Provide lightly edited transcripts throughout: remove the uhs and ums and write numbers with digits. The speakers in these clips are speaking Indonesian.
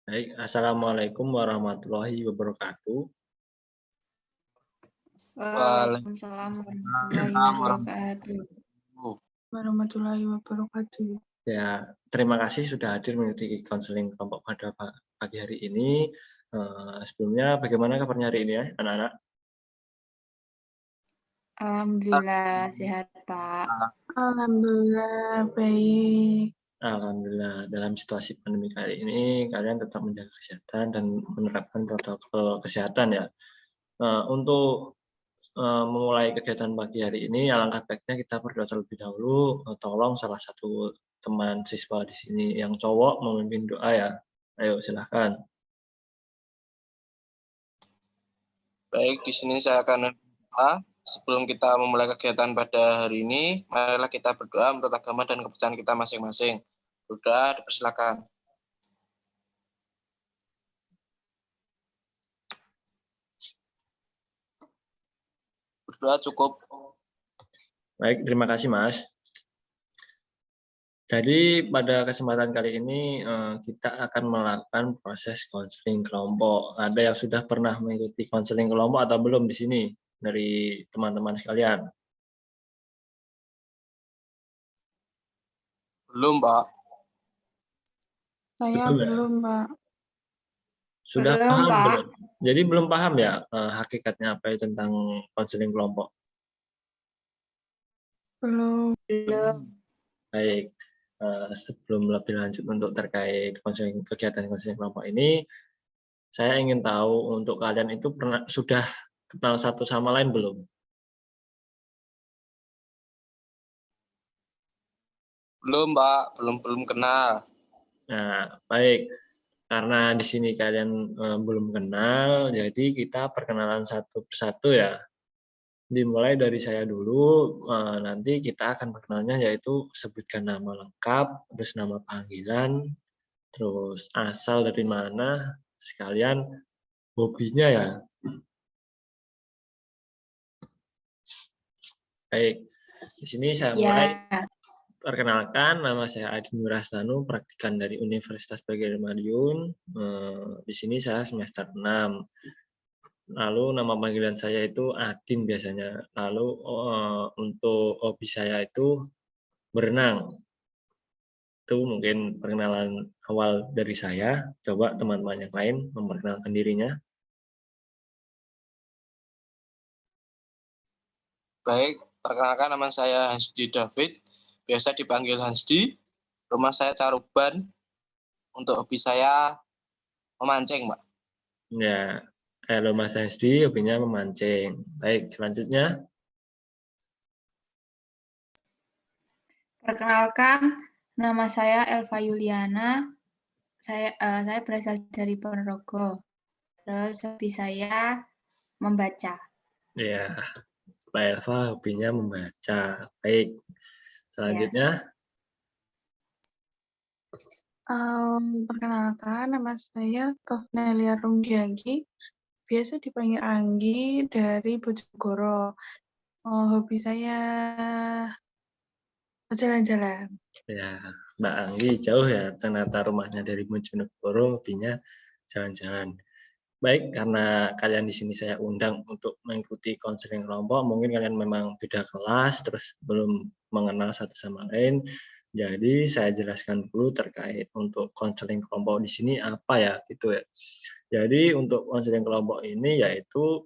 Baik, Assalamualaikum warahmatullahi wabarakatuh. Waalaikumsalam warahmatullahi wabarakatuh. Ya, terima kasih sudah hadir mengikuti konseling kelompok pada pagi hari ini. Sebelumnya, bagaimana kabarnya hari ini ya, anak-anak? Alhamdulillah sehat, Pak. Alhamdulillah baik. Alhamdulillah, dalam situasi pandemi kali ini, kalian tetap menjaga kesehatan dan menerapkan protokol kesehatan ya. Untuk memulai kegiatan pagi hari ini, alangkah baiknya kita berdoa terlebih dahulu. Tolong salah satu teman siswa di sini yang cowok memimpin doa ya. Ayo silahkan. Baik, di sini saya akan berdoa. Sebelum kita memulai kegiatan pada hari ini, marilah kita berdoa menurut agama dan kepercayaan kita masing-masing. Berdoa, dipersilakan. Berdoa cukup. Baik, terima kasih Mas. Jadi pada kesempatan kali ini kita akan melakukan proses konseling kelompok. Ada yang sudah pernah mengikuti konseling kelompok atau belum di sini dari teman-teman sekalian? Belum, Pak. Saya belum, Pak. Sudah Belum, paham Pak. belum? Jadi belum paham ya hakikatnya apa itu tentang konseling kelompok? Belum. Baik, sebelum lebih lanjut untuk terkait kegiatan konseling kelompok ini, saya ingin tahu untuk kalian itu sudah kenal satu sama lain belum? Belum, Pak. Belum kenal. Nah, baik. Karena di sini kalian belum kenal, jadi kita perkenalan satu persatu ya. Dimulai dari saya dulu, nanti kita akan perkenalnya yaitu sebutkan nama lengkap, terus nama panggilan, terus asal dari mana, sekalian hobinya ya. Baik, di sini saya mulai. Perkenalkan, nama saya Adi Nurastanu, praktikan dari Universitas Bagir Madiun. Di sini saya semester 6. Lalu nama panggilan saya itu Adin biasanya. Lalu untuk hobi saya itu berenang. Itu mungkin perkenalan awal dari saya. Coba teman-teman yang lain memperkenalkan dirinya. Baik, perkenalkan nama saya Hansdi David. Biasa dipanggil Hansdi. Rumah saya Caruban. Untuk hobi saya memancing, Pak. Ya, halo Mas Hasdi, hobinya memancing. Baik, selanjutnya. Perkenalkan, nama saya Elva Yuliana. Saya berasal dari Ponorogo. Terus hobi saya membaca. Ya, Mbak Elva hobinya membaca. Baik, selanjutnya. Perkenalkan, nama saya Tovnelia Rumdiagi. Biasa dipanggil Anggi dari Bojonegoro. Hobi saya jalan-jalan. Ya, Mbak Anggi jauh ya, ternyata rumahnya dari Bojonegoro, hobinya jalan-jalan. Baik, karena kalian di sini saya undang untuk mengikuti konseling kelompok, mungkin kalian memang beda kelas, terus belum mengenal satu sama lain. Jadi saya jelaskan dulu terkait untuk konseling kelompok di sini apa ya, gitu ya. Jadi untuk konseling kelompok ini yaitu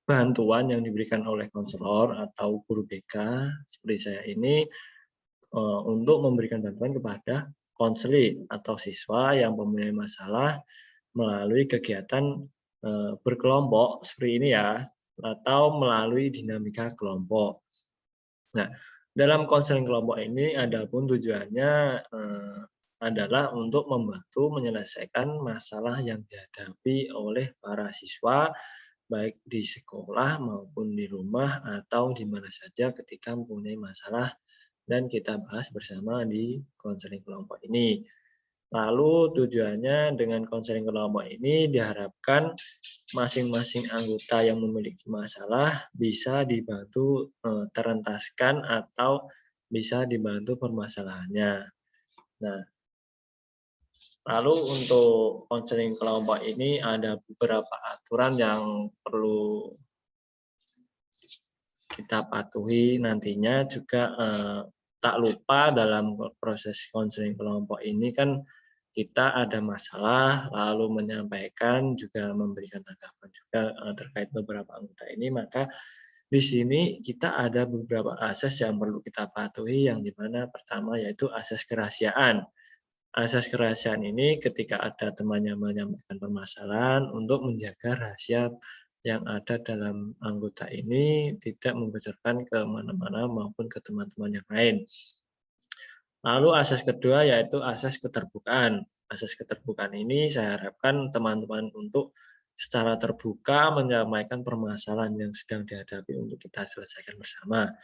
bantuan yang diberikan oleh konselor atau guru BK seperti saya ini untuk memberikan bantuan kepada konseli atau siswa yang mempunyai masalah melalui kegiatan berkelompok seperti ini ya, atau melalui dinamika kelompok. Nah, dalam konseling kelompok ini adapun tujuannya adalah untuk membantu menyelesaikan masalah yang dihadapi oleh para siswa baik di sekolah maupun di rumah atau di mana saja ketika mempunyai masalah dan kita bahas bersama di konseling kelompok ini. Lalu tujuannya dengan konseling kelompok ini diharapkan masing-masing anggota yang memiliki masalah bisa dibantu terentaskan atau bisa dibantu permasalahannya. Nah, lalu untuk konseling kelompok ini ada beberapa aturan yang perlu kita patuhi nantinya juga. Tak lupa dalam proses konseling kelompok ini kan kita ada masalah lalu menyampaikan juga memberikan tanggapan juga terkait beberapa anggota ini, maka di sini kita ada beberapa asas yang perlu kita patuhi, yang dimana pertama yaitu asas kerahasiaan. Asas kerahasiaan ini ketika ada temannya menyampaikan permasalahan untuk menjaga rahasia yang ada dalam anggota ini tidak membocorkan ke mana-mana maupun ke teman-teman yang lain. Lalu asas kedua yaitu asas keterbukaan. Asas keterbukaan ini saya harapkan teman-teman untuk secara terbuka menyampaikan permasalahan yang sedang dihadapi untuk kita selesaikan bersama.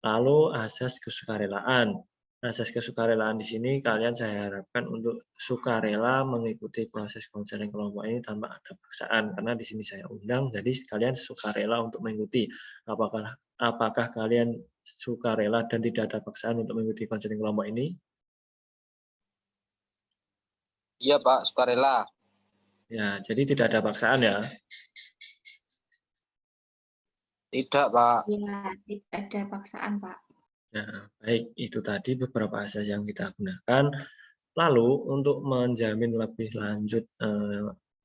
Lalu asas kesukarelaan. Asas kesukarelaan di sini kalian saya harapkan untuk sukarela mengikuti proses konseling kelompok ini tanpa ada paksaan, karena di sini saya undang, jadi kalian sukarela untuk mengikuti. Apakah kalian sukarela dan tidak ada paksaan untuk mengikuti konseling kelompok ini? Iya Pak, sukarela. Ya, jadi tidak ada paksaan ya. Tidak Pak. Ya, tidak ada paksaan, Pak. Nah, baik, itu tadi beberapa asas yang kita gunakan. Lalu untuk menjamin lebih lanjut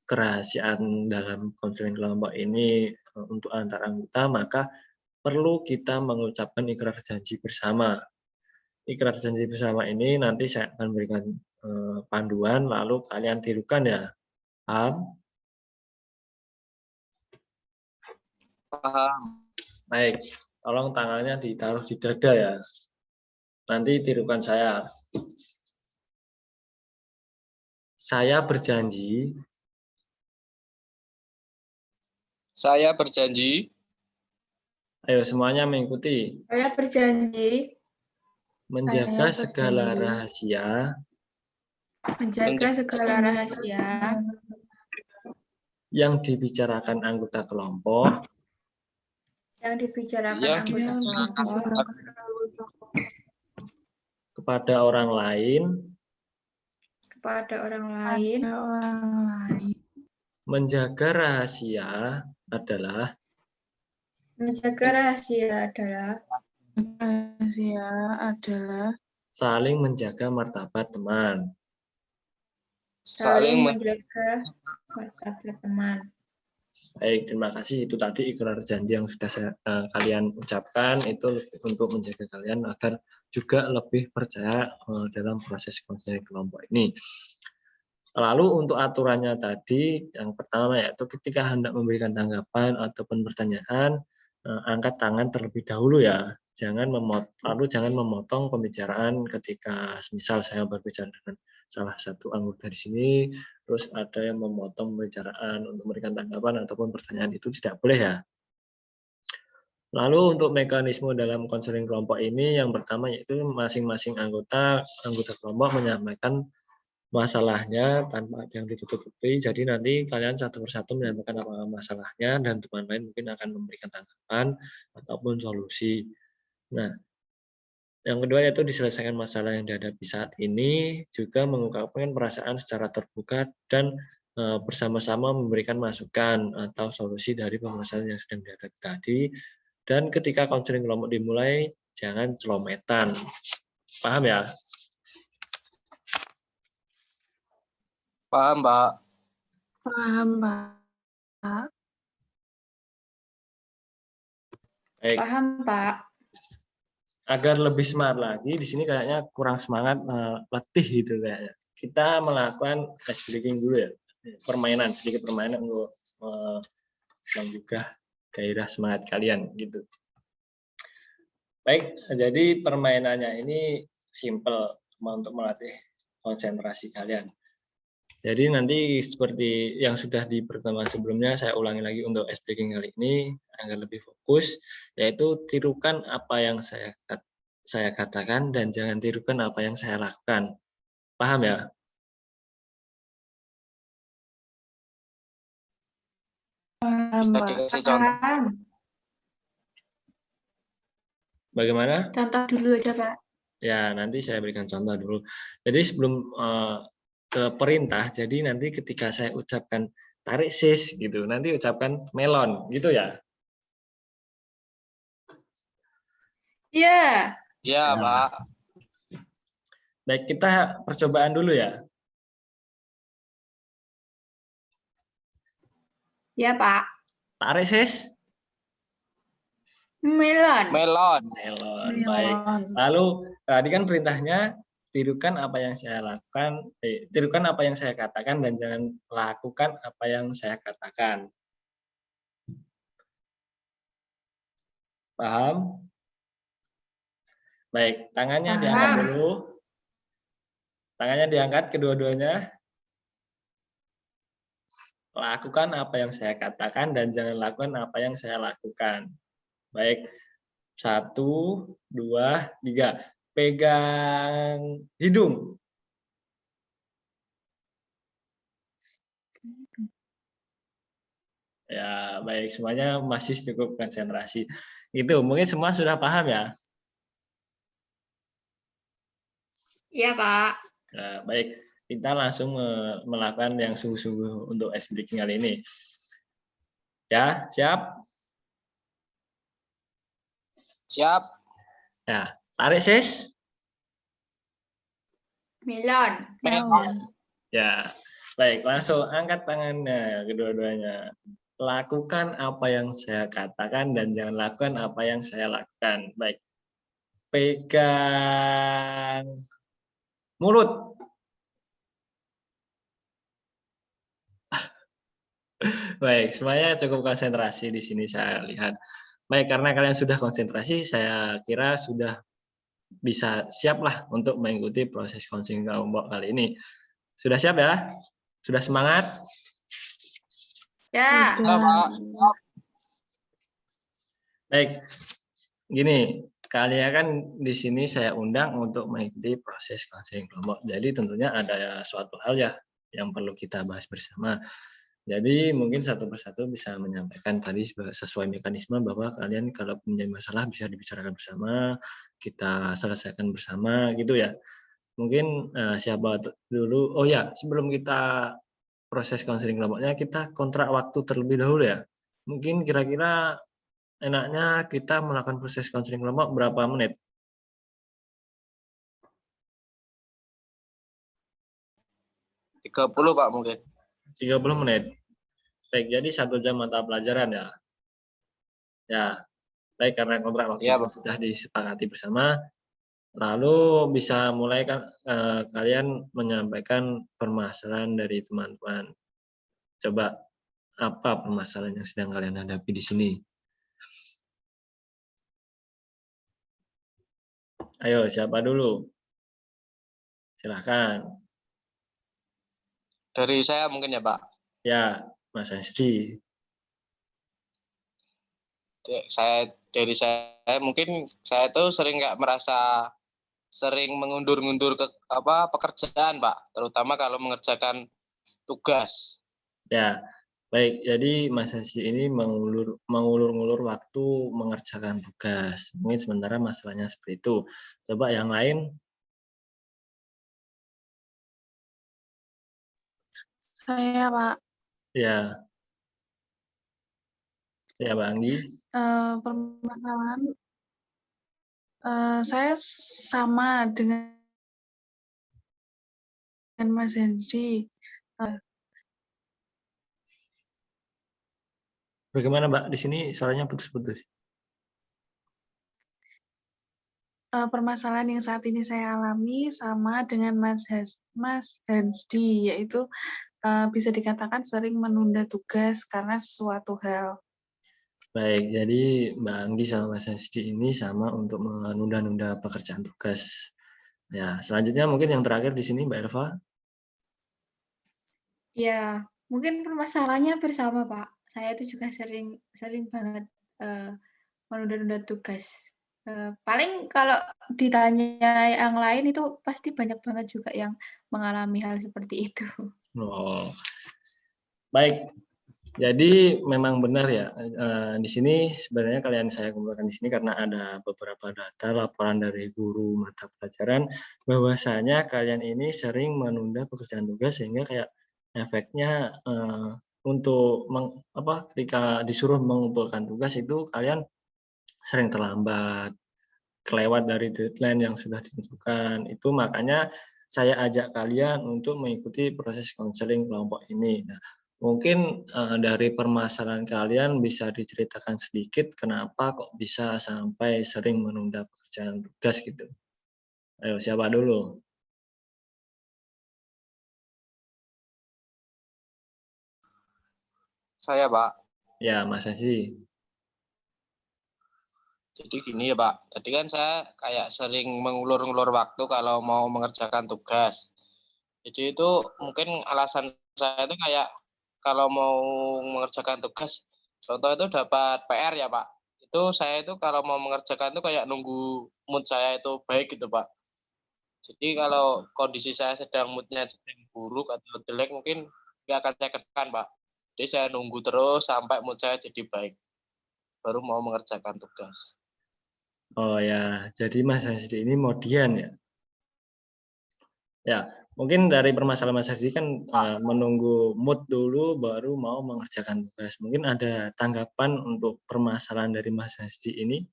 kerahasiaan dalam konseling kelompok ini untuk antar anggota, maka perlu kita mengucapkan ikrar janji bersama. Ikrar janji bersama ini nanti saya akan berikan panduan, lalu kalian tirukan ya. Paham? Paham. Baik, tolong tangannya ditaruh di dada ya. Nanti tirukan saya. Saya berjanji. Saya berjanji. Ayo semuanya mengikuti. Saya berjanji Menjaga segala rahasia. menjaga segala rahasia Yang dibicarakan anggota kelompok. yang dibicarakan anggota kelompok Kepada orang lain. Menjaga rahasia adalah saling menjaga martabat teman. Saling menjaga martabat teman. Baik, terima kasih. Itu tadi ikrar janji yang sudah kalian ucapkan, itu untuk menjaga kalian agar juga lebih percaya dalam proses konseling kelompok ini. Lalu untuk aturannya tadi, yang pertama yaitu ketika hendak memberikan tanggapan ataupun pertanyaan, angkat tangan terlebih dahulu ya. Jangan memotong pembicaraan ketika misal saya berbicara dengan salah satu anggota di sini, terus ada yang memotong pembicaraan untuk memberikan tanggapan ataupun pertanyaan, itu tidak boleh ya. Lalu untuk mekanisme dalam konseling kelompok ini, yang pertama yaitu masing-masing anggota kelompok menyampaikan masalahnya tanpa ada yang ditutup-tutupi. Jadi nanti kalian satu persatu menyampaikan apa masalahnya dan teman lain mungkin akan memberikan tanggapan ataupun solusi. Nah, yang kedua yaitu diselesaikan masalah yang dihadapi saat ini, juga mengungkapkan perasaan secara terbuka dan bersama-sama memberikan masukan atau solusi dari permasalahan yang sedang dihadapi tadi. Dan ketika konseling kelompok dimulai, jangan celometan. Paham ya? Paham, Pak. Paham, Pak. Baik. Paham, Pak. Agar lebih semangat lagi, di sini kayaknya kurang semangat, letih gitu kayaknya. Kita melakukan ice breaking dulu ya, sedikit permainan untuk menggugah gairah semangat kalian gitu. Baik, jadi permainannya ini simple untuk melatih konsentrasi kalian. Jadi nanti seperti yang sudah di pertemuan sebelumnya, saya ulangi lagi untuk ice breaking kali ini agar lebih fokus, yaitu tirukan apa yang saya katakan dan jangan tirukan apa yang saya lakukan. Paham ya? Bisa dikasih contoh. Paham. Bagaimana? Contoh dulu aja, Pak. Ya, nanti saya berikan contoh dulu. Jadi sebelum ke perintah, jadi nanti ketika saya ucapkan tarik sis gitu, nanti ucapkan melon gitu ya. Iya. Ya, Ya. Pak. Baik, kita percobaan dulu ya. Ya, Pak. Tarik sis. Melon. Melon. Melon. Baik. Melon. Lalu tadi kan perintahnya tirukan apa yang saya lakukan, tirukan apa yang saya katakan dan jangan lakukan apa yang saya katakan. Paham? Baik, tangannya diangkat Paham. dulu. Tangannya diangkat kedua-duanya. Lakukan apa yang saya katakan dan jangan lakukan apa yang saya lakukan. Baik, 1, 2, 3. Pegang hidung. Ya, baik. Semuanya masih cukup konsentrasi. Itu, mungkin semua sudah paham ya? Iya, Pak. Nah, baik. Kita langsung melakukan yang sungguh-sungguh untuk ice breaking kali ini. Ya, siap? Siap. Ya, tarik sis. Melon. Melon. Ya, baik. Langsung angkat tangannya kedua-duanya. Lakukan apa yang saya katakan dan jangan lakukan apa yang saya lakukan. Baik. Pegang mulut. Baik, semuanya cukup konsentrasi di sini saya lihat. Baik, karena kalian sudah konsentrasi, saya kira sudah bisa siap lah untuk mengikuti proses counseling kelompok kali ini. Sudah siap ya? Sudah semangat? Ya. Ya, Pak. Baik, gini, kalian kan di sini saya undang untuk mengikuti proses counseling kelompok. Jadi tentunya ada suatu hal ya yang perlu kita bahas bersama. Jadi mungkin satu persatu bisa menyampaikan tadi sesuai mekanisme bahwa kalian kalau punya masalah bisa dibicarakan bersama, kita selesaikan bersama gitu ya. Mungkin siapa dulu? Oh ya, sebelum kita proses counseling kelompoknya kita kontrak waktu terlebih dahulu ya. Mungkin kira-kira enaknya kita melakukan proses counseling kelompok berapa menit? 30, Pak, mungkin. 30 menit. Baik, jadi 1 jam mata pelajaran ya. Ya, baik karena kontrak waktu Ya, itu Pak. sudah disepakati bersama. Lalu bisa mulai kan kalian menyampaikan permasalahan dari teman-teman. Coba apa permasalahan yang sedang kalian hadapi di sini? Ayo, siapa dulu? Silahkan. Dari saya mungkin ya, Pak. Ya, Mas Hesti. Dari saya mungkin saya tuh sering nggak merasa sering mengundur-ngundur ke pekerjaan, Pak, terutama kalau mengerjakan tugas. Ya, baik. Jadi Mas Hesti ini mengulur-ngulur waktu mengerjakan tugas. Mungkin sementara masalahnya seperti itu. Coba yang lain. Saya, Pak. Ya. Ya, Mbak Anggi. Permasalahan saya sama dengan Mas Hensi. Bagaimana, Mbak? Di sini suaranya putus-putus. Permasalahan yang saat ini saya alami sama dengan Mas Hensdi, yaitu bisa dikatakan sering menunda tugas karena suatu hal. Baik, jadi Mbak Anggi sama Mas Hesti ini sama untuk menunda-nunda pekerjaan tugas. Ya, selanjutnya mungkin yang terakhir di sini Mbak Elva. Ya, mungkin permasalahannya bersama, Pak. Saya itu juga sering banget menunda-nunda tugas. Paling kalau ditanya yang lain itu pasti banyak banget juga yang mengalami hal seperti itu. Oh. Baik. Jadi memang benar ya, di sini sebenarnya kalian saya kumpulkan di sini karena ada beberapa data laporan dari guru mata pelajaran bahwasanya kalian ini sering menunda pekerjaan tugas sehingga kayak efeknya untuk ketika disuruh mengumpulkan tugas itu kalian sering terlambat, kelewat dari deadline yang sudah ditentukan. Itu makanya saya ajak kalian untuk mengikuti proses konseling kelompok ini. Nah, mungkin dari permasalahan kalian bisa diceritakan sedikit kenapa kok bisa sampai sering menunda pekerjaan tugas gitu. Ayo, siapa dulu? Saya, Pak. Ya, Mas Haji. Jadi gini ya, Pak. Tadi kan saya kayak sering mengulur-ulur waktu kalau mau mengerjakan tugas. Jadi itu mungkin alasan saya itu kayak kalau mau mengerjakan tugas, contoh itu dapat PR ya, Pak. Itu saya itu kalau mau mengerjakan itu kayak nunggu mood saya itu baik gitu, Pak. Jadi kalau kondisi saya sedang moodnya sedang buruk atau jelek mungkin nggak akan saya kerjakan, Pak. Jadi saya nunggu terus sampai mood saya jadi baik, baru mau mengerjakan tugas. Oh ya, jadi Mas Haji ini modian ya? Ya, mungkin dari permasalahan Mas Hadi kan menunggu mood dulu baru mau mengerjakan tugas. Mungkin ada tanggapan untuk permasalahan dari Mas Hadi ini,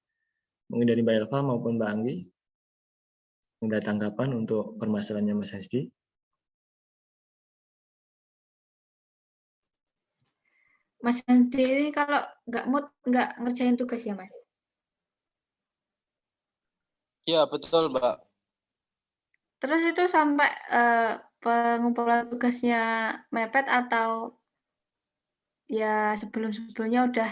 mungkin dari Mbak Elva maupun Mbak Anggi. Ada tanggapan untuk permasalahannya Mas Hadi? Mas sendiri kalau nggak mood nggak ngerjain tugas ya, Mas? Iya, betul, Mbak. Terus itu sampai pengumpulan tugasnya mepet atau ya sebelum-sebelumnya udah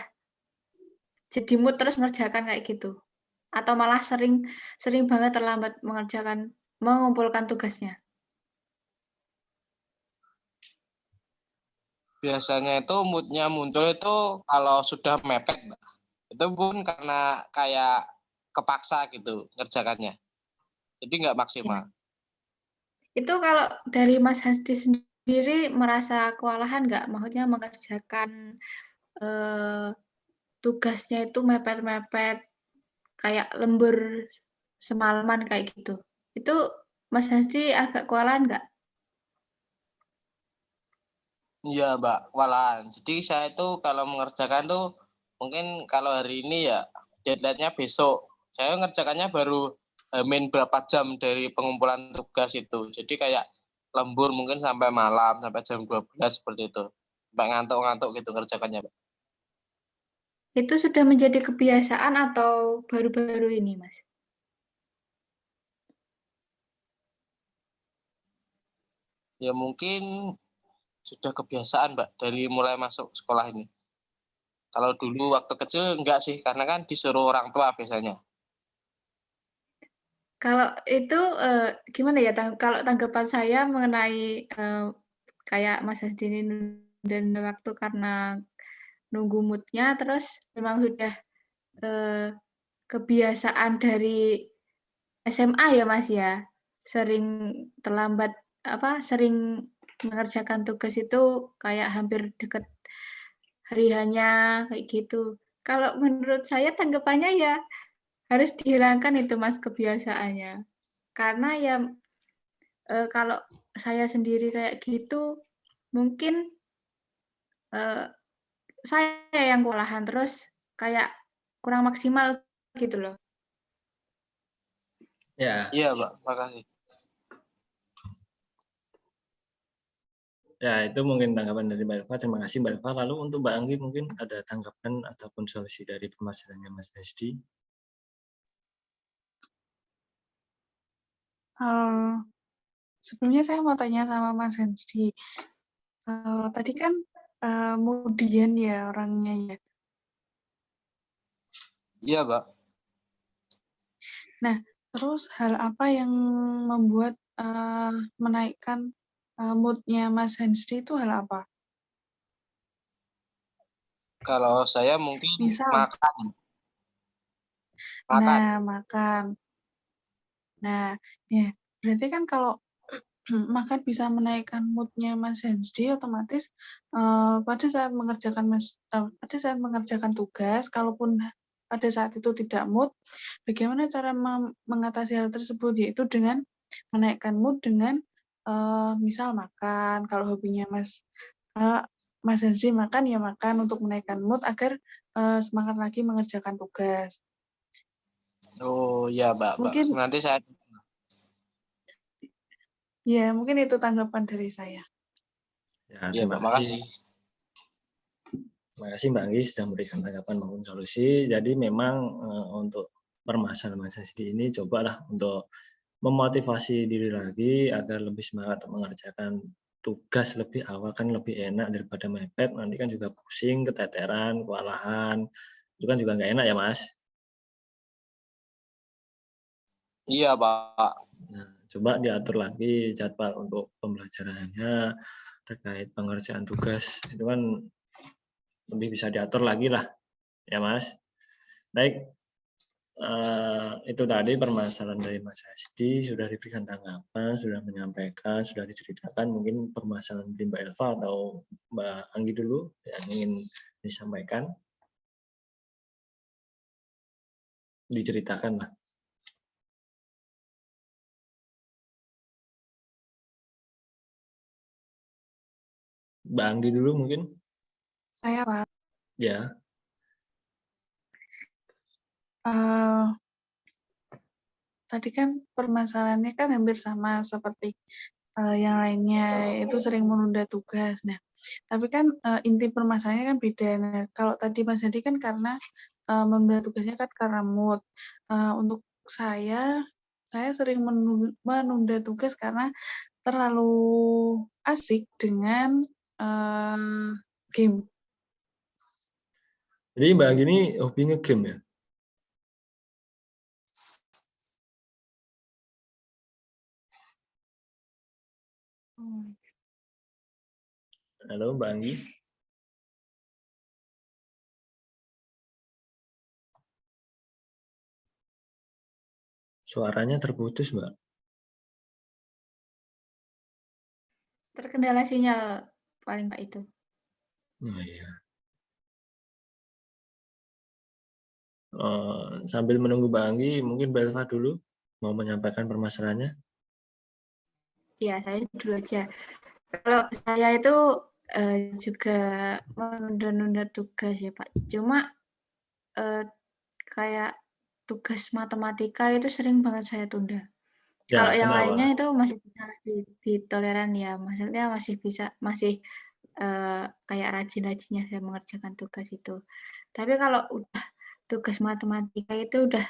jadi mood terus ngerjakan kayak gitu? Atau malah sering banget terlambat mengumpulkan tugasnya? Biasanya itu mood-nya muncul itu kalau sudah mepet, Mbak. Itu pun karena kayak kepaksa gitu ngerjakannya. Jadi nggak Ya. maksimal. Itu kalau dari Mas Hasdi sendiri merasa kewalahan nggak? Maksudnya mengerjakan, tugasnya itu mepet-mepet, kayak lembur semalaman kayak gitu. Itu Mas Hasdi agak kewalahan nggak? Iya, Mbak, kewalahan. Jadi saya itu kalau mengerjakan tuh mungkin kalau hari ini ya deadline-nya besok. Saya ngerjakannya baru min berapa jam dari pengumpulan tugas itu. Jadi kayak lembur mungkin sampai malam, sampai jam 12 seperti itu. Sampai ngantuk-ngantuk gitu ngerjakannya, Mbak. Itu sudah menjadi kebiasaan atau baru-baru ini, Mas? Ya mungkin sudah kebiasaan, Mbak, dari mulai masuk sekolah ini. Kalau dulu waktu kecil enggak sih, karena kan disuruh orang tua biasanya. Kalau itu, gimana ya, kalau tanggapan saya mengenai, kayak Mas Hasdi ini nunda waktu karena nunggu mood-nya, terus memang sudah, eee, kebiasaan dari SMA ya, Mas, ya? Sering terlambat sering mengerjakan tugas itu kayak hampir deket hari H-nya, kayak gitu. Kalau menurut saya tanggapannya ya harus dihilangkan itu, Mas, kebiasaannya. Karena ya, kalau saya sendiri kayak gitu, mungkin, eee, saya yang kewalahan, terus kayak kurang maksimal gitu loh. Ya, Iya, Mbak, makasih. ya itu mungkin tanggapan dari Mbak Elva. Terima kasih Mbak Elva. Lalu untuk Mbak Anggi mungkin ada tanggapan ataupun solusi dari permasalahannya Mas Hadi? Sebelumnya saya mau tanya sama Mas Hensdi. Tadi kan kemudian ya orangnya ya. Iya, Mbak. Nah, terus hal apa yang membuat menaikkan mood-nya Mas Hensdi itu hal apa? Kalau saya mungkin Misal, makan. nah makan. Nah, ya berarti kan kalau maka bisa menaikkan mood-nya Mas Hensdi otomatis pada saat mengerjakan tugas, kalaupun pada saat itu tidak mood, bagaimana cara mengatasi hal tersebut, yaitu dengan menaikkan mood dengan misal makan, kalau hobinya Mas Hensdi makan, ya makan untuk menaikkan mood agar semangat lagi mengerjakan tugas. Oh ya, Mbak. Mungkin Nanti saya ya, mungkin itu tanggapan dari saya. Ya, ya, terima Mbak. Makasih. kasih. Terima kasih Mbak Anggi sudah memberikan tanggapan maupun solusi. Jadi memang untuk permasalahan Mas Hensdi ini cobalah untuk memotivasi diri lagi agar lebih semangat mengerjakan tugas lebih awal, kan lebih enak daripada mepet, nanti kan juga pusing, keteteran, kewalahan, itu kan juga nggak enak ya Mas. Iya, Pak. Nah, coba diatur lagi jadwal untuk pembelajarannya terkait pengerjaan tugas, itu kan lebih bisa diatur lagi lah ya Mas. Baik, itu tadi permasalahan dari Mas Hensdi, sudah diberikan tanggapan, sudah menyampaikan, sudah diceritakan. Mungkin permasalahan dari Mbak Elva atau Mbak Anggi dulu yang ingin disampaikan, diceritakan lah. Mbak Anggi dulu mungkin. Saya Pak. Ya. Tadi kan permasalahannya kan hampir sama seperti yang lainnya, itu sering menunda tugas. Nah, tapi kan inti permasalahannya kan beda. Nah, kalau tadi Mas Hadi kan karena menunda tugasnya kan karena mood. Untuk saya sering menunda tugas karena terlalu asik dengan game. Jadi Mbak Anggi ini hobi nge-game ya? Halo Mbak Anggi. Suaranya terputus Mbak. Terkendala sinyal paling Pak itu. Oh iya. Sambil menunggu Mbak Anggi, mungkin Mbak Elva dulu mau menyampaikan permasalahannya. Iya, saya dulu aja. Kalau saya itu juga menunda-nunda tugas ya Pak. Cuma kayak tugas matematika itu sering banget saya tunda. Ya, Kalau yang kenapa? lainnya itu masih bisa ditoleran ya, maksudnya masih kayak rajin-rajinnya saya mengerjakan tugas itu. Tapi kalau udah tugas matematika itu udah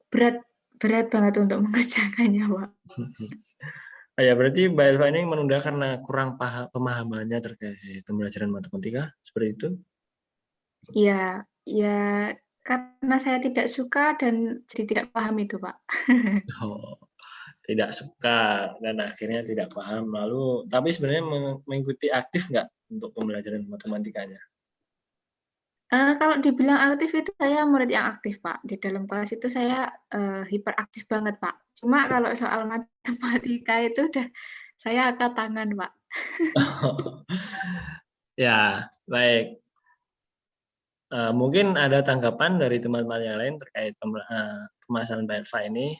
berat banget untuk mengerjakannya, Pak. Ya, berarti Mbak Elva ini menunda karena kurang pemahamannya terkait pembelajaran matematika, seperti itu? Iya, ya karena saya tidak suka dan jadi tidak paham itu, Pak. Oh, tidak suka dan akhirnya tidak paham. Lalu, tapi sebenarnya mengikuti aktif nggak untuk pembelajaran matematikanya? Kalau dibilang aktif itu saya murid yang aktif, Pak. Di dalam kelas itu saya hiperaktif banget, Pak. Cuma kalau soal matematika itu udah saya angkat tangan, Pak. Ya, baik. Mungkin ada tanggapan dari teman-teman yang lain terkait permasalahan Mbak Elva ini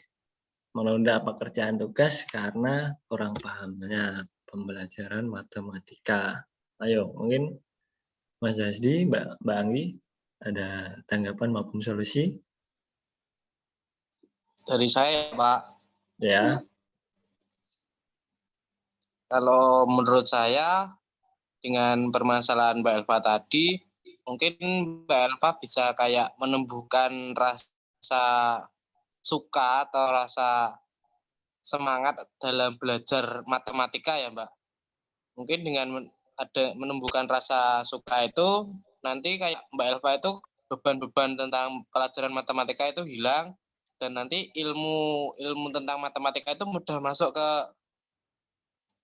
menunda pekerjaan tugas karena kurang pahamnya pembelajaran matematika. Ayo, mungkin Mas Zasdi, Mbak Anggi, ada tanggapan maupun solusi? Dari saya, Pak. Ya, Kalau menurut saya dengan permasalahan Mbak Elva tadi, mungkin Mbak Elva bisa kayak menumbuhkan rasa suka atau rasa semangat dalam belajar matematika ya, Mbak. Mungkin dengan menumbuhkan rasa suka itu, nanti kayak Mbak Elva itu beban-beban tentang pelajaran matematika itu hilang, dan nanti ilmu tentang matematika itu mudah masuk ke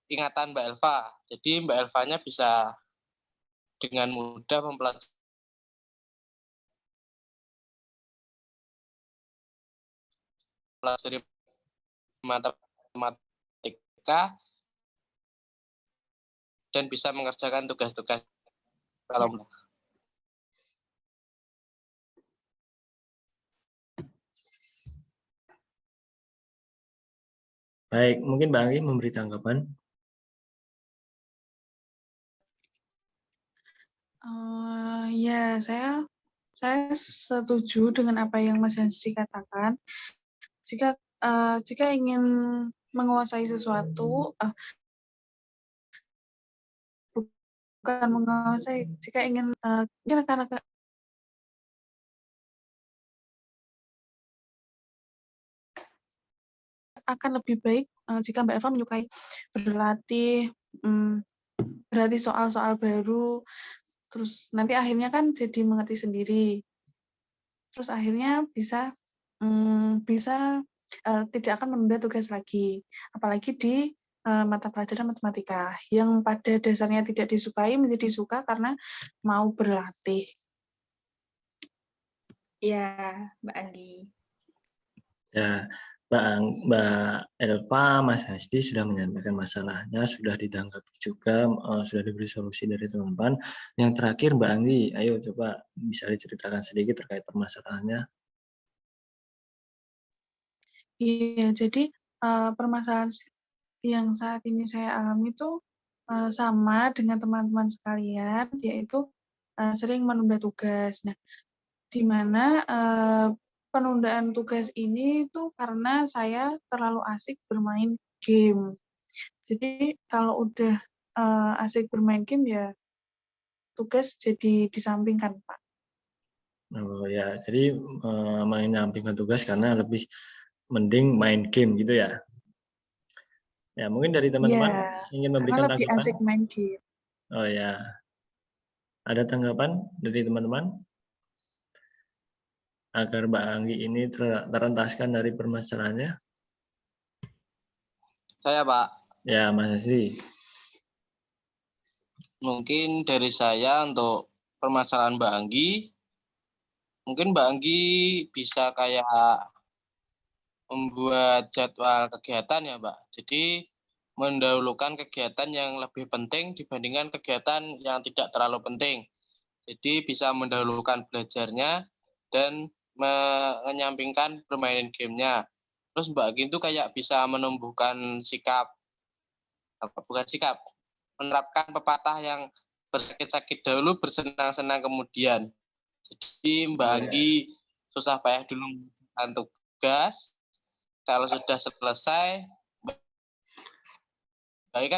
ingatan Mbak Elva. Jadi Mbak Elvanya bisa dengan mudah mempelajari matematika mereka dan bisa mengerjakan tugas-tugas kalau Baik, mungkin Mbak Anggi memberi tanggapan. Ya, saya setuju dengan apa yang Mas Hansi katakan. Jika ingin menguasai sesuatu, bukan menguasai, jika ingin karena akan lebih baik jika Mbak Eva menyukai berlatih, berlatih soal-soal baru, terus nanti akhirnya kan jadi mengerti sendiri. Terus akhirnya bisa tidak akan menunda tugas lagi, apalagi di mata pelajaran matematika yang pada dasarnya tidak disukai menjadi suka karena mau berlatih. Iya, Mbak Anggi. Ya, Mbak Elva, Mas Hasdi sudah menyampaikan masalahnya, sudah ditanggapi juga, sudah diberi solusi dari teman-teman. Yang terakhir Mbak Anggi, ayo coba bisa diceritakan sedikit terkait permasalahannya. Iya, jadi permasalahan yang saat ini saya alami itu sama dengan teman-teman sekalian, yaitu sering menunda tugas. Nah, di mana penundaan tugas ini tuh karena saya terlalu asik bermain game. Jadi kalau udah asik bermain game ya tugas jadi disampingkan, Pak. Oh ya, jadi menyampingkan tugas karena lebih mending main game gitu ya. Ya, mungkin dari teman-teman ingin Karena memberikan lebih tanggapan. asik main game. Oh ya, ada tanggapan dari teman-teman agar Mbak Anggi ini terentaskan dari permasalahannya? saya, Pak. Ya, Mas Hasdi. Mungkin dari saya untuk permasalahan Mbak Anggi, mungkin Mbak Anggi bisa kayak membuat jadwal kegiatan ya, Mbak. Jadi mendahulukan kegiatan yang lebih penting dibandingkan kegiatan yang tidak terlalu penting. Jadi bisa mendahulukan belajarnya dan menyampingkan permainan gamenya. Terus Mbak Anggi itu kayak bisa menumbuhkan menerapkan pepatah yang bersakit-sakit dahulu, bersenang-senang kemudian. Jadi Mbak Anggi susah payah dulu mengerjakan tugas, kalau sudah selesai, baik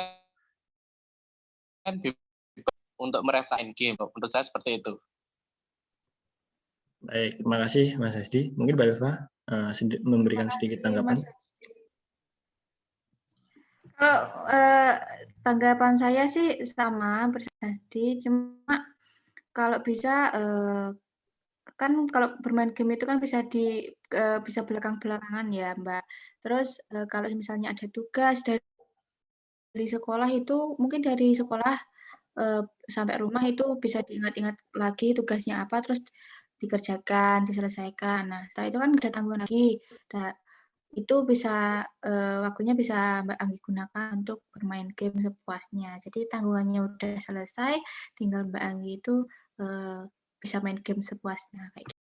kan untuk merefine game. Menurut saya seperti itu. Baik, terima kasih Mas Hasdi. Mungkin Mbak Elva memberikan sedikit tanggapan. Kalau tanggapan saya sih sama berarti, cuma kalau bisa kan kalau bermain game itu kan bisa bisa belakang-belakangan ya, Mbak. Terus kalau misalnya ada tugas dari sekolah itu mungkin dari sekolah sampai rumah itu bisa diingat-ingat lagi tugasnya apa, terus dikerjakan, diselesaikan. Nah, setelah itu kan nggak ada tanggungan lagi. Nah, itu bisa waktunya bisa Mbak Anggi gunakan untuk bermain game sepuasnya. Jadi tanggungannya udah selesai, tinggal Mbak Anggi itu bisa main game sepuasnya kayak gitu.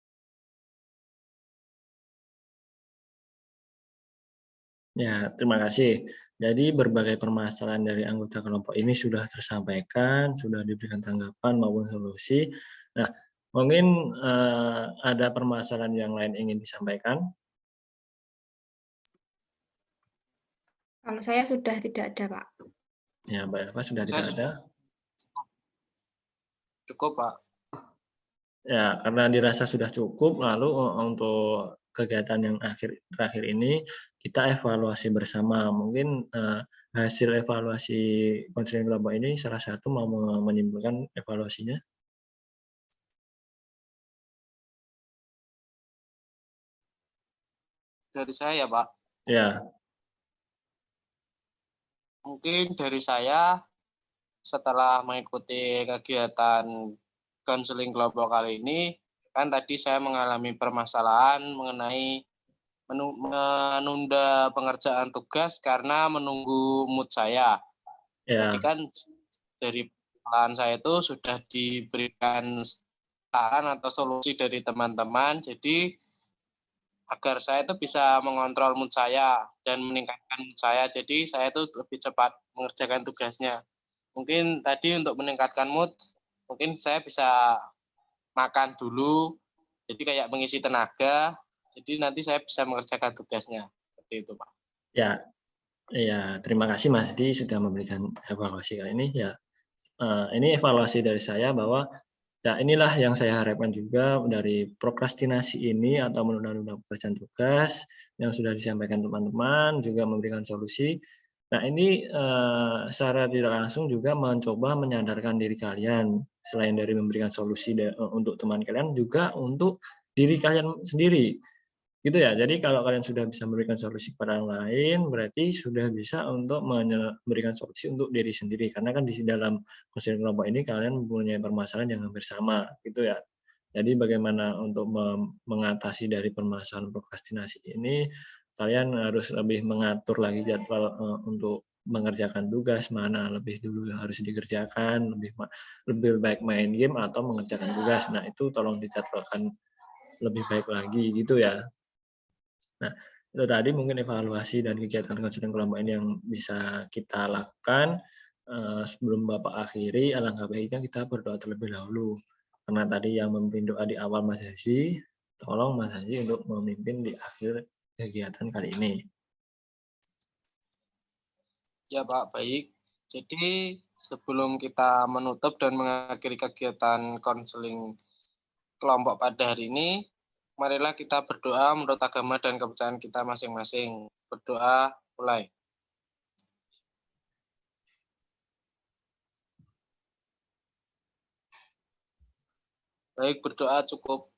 Ya, terima kasih. Jadi berbagai permasalahan dari anggota kelompok ini sudah tersampaikan, sudah diberikan tanggapan maupun solusi. Nah, mungkin ada permasalahan yang lain ingin disampaikan. Kalau saya sudah tidak ada, Pak. Ya, Mbak Eva sudah tidak ada. Cukup, Pak. Ya, karena dirasa sudah cukup, lalu untuk kegiatan yang terakhir ini kita evaluasi bersama. Mungkin hasil evaluasi konseling kelompok ini salah satu mau menyimpulkan evaluasinya. Dari saya, Pak. Ya. Mungkin dari saya setelah mengikuti kegiatan konseling kelompok kali ini, kan tadi saya mengalami permasalahan mengenai menunda pengerjaan tugas karena menunggu mood saya. Ya, Jadi kan dari perusahaan saya itu sudah diberikan saran atau solusi dari teman-teman. Jadi agar saya itu bisa mengontrol mood saya dan meningkatkan mood saya. Jadi saya itu lebih cepat mengerjakan tugasnya. Mungkin tadi untuk meningkatkan mood, mungkin saya bisa makan dulu. Jadi kayak mengisi tenaga. Jadi nanti saya bisa mengerjakan tugasnya. Seperti itu, Pak. ya, ya. Terima kasih Mas Di sudah memberikan evaluasi kali ini. Ya, ini evaluasi dari saya bahwa ya inilah yang saya harapkan juga dari prokrastinasi ini atau menunda-nunda pekerjaan tugas yang sudah disampaikan teman-teman juga memberikan solusi. Nah ini secara tidak langsung juga mencoba menyadarkan diri kalian selain dari memberikan solusi untuk teman kalian juga untuk diri kalian sendiri. Gitu ya. Jadi kalau kalian sudah bisa memberikan solusi kepada orang lain, berarti sudah bisa untuk memberikan solusi untuk diri sendiri. Karena kan di dalam konseling kelompok ini kalian mempunyai permasalahan yang hampir sama, gitu ya. Jadi bagaimana untuk mengatasi dari permasalahan prokrastinasi ini, kalian harus lebih mengatur lagi jadwal untuk mengerjakan tugas mana lebih dulu harus dikerjakan, lebih baik main game atau mengerjakan tugas. Nah itu tolong dijadwalkan lebih baik lagi, gitu ya. Nah, itu tadi mungkin evaluasi dan kegiatan konseling kelompok ini yang bisa kita lakukan. Sebelum Bapak akhiri, alangkah baiknya kita berdoa terlebih dahulu. Karena tadi yang memimpin doa di awal Mas Haji, tolong Mas Haji untuk memimpin di akhir kegiatan kali ini. Ya Pak, baik. Jadi sebelum kita menutup dan mengakhiri kegiatan konseling kelompok pada hari ini, marilah kita berdoa menurut agama dan kepercayaan kita masing-masing. Berdoa, mulai. Baik, berdoa cukup.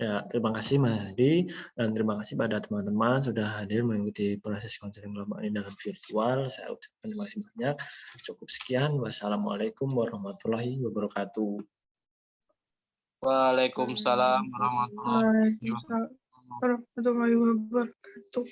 Ya, terima kasih Mas Hadi dan terima kasih pada teman-teman sudah hadir mengikuti proses konseling kelompok ini dalam virtual. Saya ucapkan terima kasih banyak. Cukup sekian. Wassalamualaikum warahmatullahi wabarakatuh. Waalaikumsalam warahmatullahi wabarakatuh. Waalaikumsalam warahmatullahi wabarakatuh.